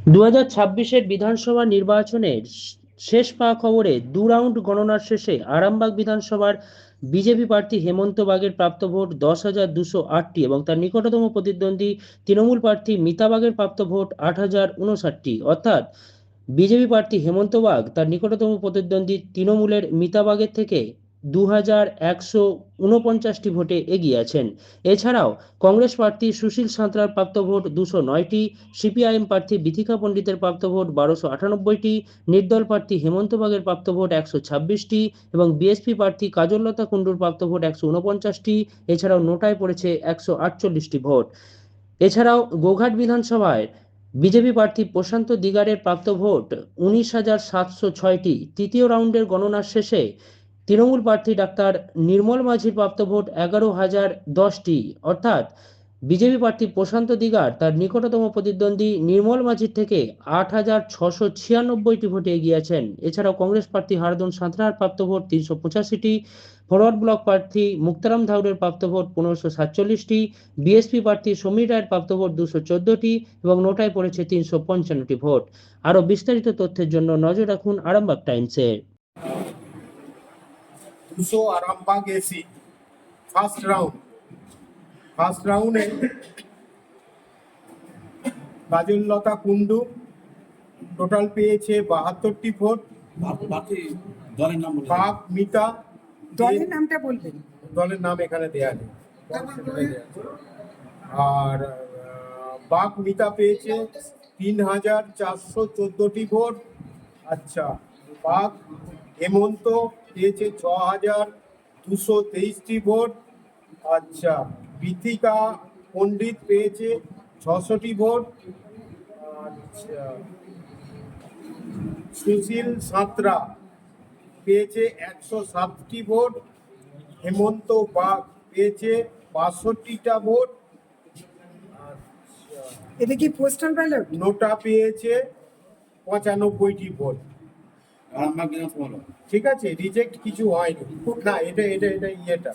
2026-এর বিধানসভা নির্বাচনের শেষ পাওয়া খবরে 2 রাউন্ড গণনার শেষে আরামবাগ বিধানসভার বিজেপি প্রার্থী হেমন্ত বাগের প্রাপ্ত ভোট 10,208টি এবং তার নিকটতম প্রতিদ্বন্দ্বী তৃণমূল প্রার্থী মিতা বাগের প্রাপ্ত ভোট 8,059টি। অর্থাৎ বিজেপি প্রার্থী হেমন্ত বাগ তার নিকটতম প্রতিদ্বন্দ্বী তৃণমূলের মিতা বাগের থেকে 2,149টি ভোটে এগিয়ে আছেন। এছাড়াও কংগ্রেস প্রার্থী সুশীল সাঁতরার প্রাপ্ত ভোট 209টি, সিপিআইএম প্রার্থী বিথিকা পণ্ডিতের প্রাপ্ত ভোট 1298টি, নির্দল প্রার্থী হেমন্ত বাগের প্রাপ্ত ভোট 126টি এবং বিএসপি প্রার্থী কাজললতা কুণ্ডুর প্রাপ্ত ভোট 149টি। এছাড়াও নোটায় পড়েছে 148টি ভোট। এছাড়াও গোঘাট বিধানসভায় বিজেপি প্রার্থী প্রশান্ত দিগারের প্রাপ্ত ভোট 19,706টি। তৃতীয় রাউন্ডের গণনার শেষে তৃণমূল প্রার্থী ডাক্তার নির্মল মাঝির প্রাপ্ত ভোট 11,010টি। অর্থাৎ বিজেপি প্রার্থী প্রশান্ত দিগার তার নিকটতম প্রতিদ্বন্দ্বী নির্মল মাঝির থেকে 8,696টি ভোটে এগিয়ে আছেন। এছাড়াও কংগ্রেস প্রার্থী হারাধন সাঁতরার প্রাপ্ত ভোট 385টি, ফরওয়ার্ড ব্লক প্রার্থী মুক্তারাম ধাউরের প্রাপ্ত ভোট 1547টি, বিএসপি প্রার্থী সমীর রায়ের প্রাপ্ত ভোট 214টি এবং নোটায় পড়েছে 355টি ভোট। আরও বিস্তারিত তথ্যের জন্য নজর রাখুন আরামবাগ টাইমসে। 200 আরামবাগ এসি ফার্স্ট রাউন্ডে কাজললতা কুণ্ডু টোটাল পেয়েছে 72টি ভোট। বাগ মিতা দলের নামটা বলবেন। দলের নাম এখানে দেয়া নেই। আর বাগ মিতা পেয়েছে 3,414টি ভোট। আচ্ছা, বাগ হেমন্ত পেয়েছে 6,223টি ভোট। আচ্ছা, বিথিকা পণ্ডিত পেয়েছে 600টি ভোট। আচ্ছা, সুশীল সাঁতরা পেয়েছে 107টি ভোট। হেমন্ত বাগ পেয়েছে 62টা ভোট। এটা কি পোস্টাল ব্যালট? নোটা পেয়েছে 95টি ভোট। ঠিক আছে, রিজেক্ট কিছু হয়নি। না, এটা ইয়েটা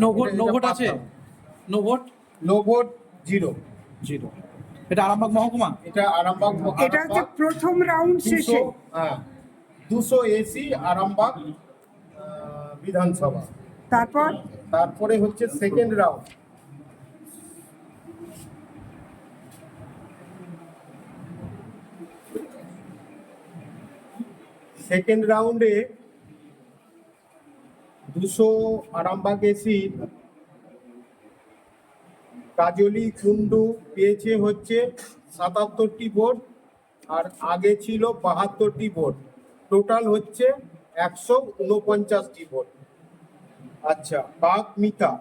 নো ভোট আছে, নো ভোট 0। এটা আরামবাগ মহকুমা। এটা আরামবাগ এটা হচ্ছে প্রথম রাউন্ড শেষে। 200 এসি আরামবাগ বিধানসভা। তারপরে হচ্ছে সেকেন্ড রাউন্ড। সেকেন্ড রাউন্ডে 200 আরামবাগ এসি কাজলি কুণ্ডু পেয়েছে হচ্ছে 77টি ভোট, আর আগে ছিল 72টি ভোট। টোটাল হচ্ছে 149টি ভোট। আচ্ছা, বাগ মিতা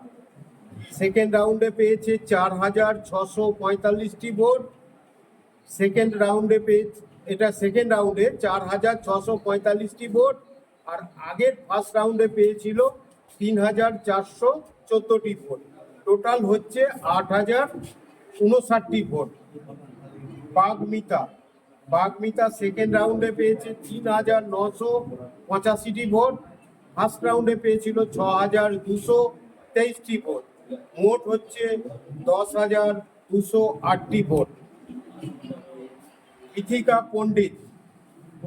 সেকেন্ড রাউন্ডে পেয়েছে 4,645টি ভোট। সেকেন্ড রাউন্ডে এটা সেকেন্ড রাউন্ডে 4,645টি ভোট, আর আগের ফার্স্ট রাউন্ডে পেয়েছিল 3,414টি ভোট। টোটাল হচ্ছে 8,059টি ভোট। বাগ মিতা সেকেন্ড রাউন্ডে পেয়েছে 3,985টি ভোট। ফার্স্ট রাউন্ডে পেয়েছিল 6,223টি ভোট। মোট হচ্ছে 10,208টি ভোট। বিথিকা পণ্ডিত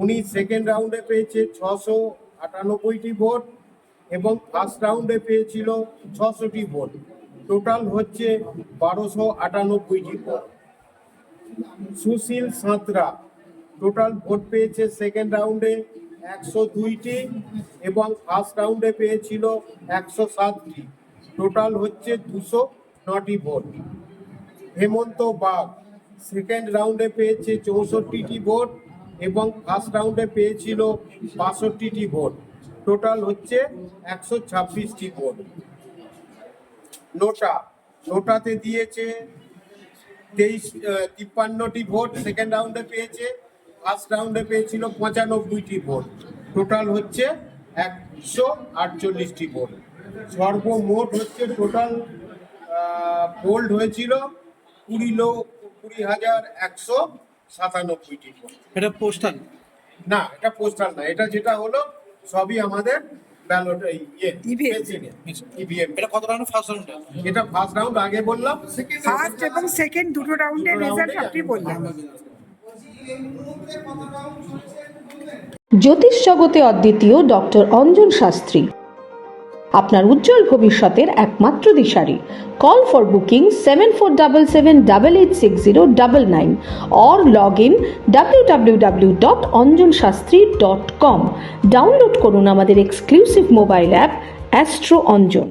উনি সেকেন্ড রাউন্ডে পেয়েছে 698টি ভোট এবং ফার্স্ট রাউন্ডে পেয়েছিল 600টি ভোট। টোটাল হচ্ছে 1,298টি ভোট। সুশীল সাঁতরা টোটাল ভোট পেয়েছে সেকেন্ড রাউন্ডে 102টি এবং ফার্স্ট রাউন্ডে পেয়েছিল 107টি। টোটাল হচ্ছে 209টি ভোট। হেমন্ত বাগ সেকেন্ড রাউন্ডে পেয়েছে 64টি ভোট এবং ফার্স্ট রাউন্ডে পেয়েছিল 62টি ভোট। টোটাল হচ্ছে 126টি ভোট। নোটাতে দিয়েছে 53টি ভোট। সেকেন্ড রাউন্ডে পেয়েছে, ফার্স্ট রাউন্ডে পেয়েছিল 95টি ভোট। টোটাল হচ্ছে 148টি ভোট। সর্বমোট হচ্ছে টোটাল পোল্ড হয়েছিল 20,197টি ভোট। এটা পোস্টাল না, এটা পোস্টাল না, এটা যেটা হলো সবই আমাদের ব্যালট ইভিএম। এটা কত রাউন্ড? First round. এটা ফার্স্ট রাউন্ড আগে বললাম, ফার্স্ট এবং সেকেন্ড দুটো রাউন্ডের রেজাল্ট আপনি বললেন। জ্যোতিষ জগতে অদ্বিতীয় ডক্টর অঞ্জন শাস্ত্রী আপনার উজ্জ্বল ভবিষ্যতের একমাত্র দিশারি। Call for booking 7477886099 or log in www.anjanshastri.com। Download করুন আমাদের exclusive mobile app Astro Anjan.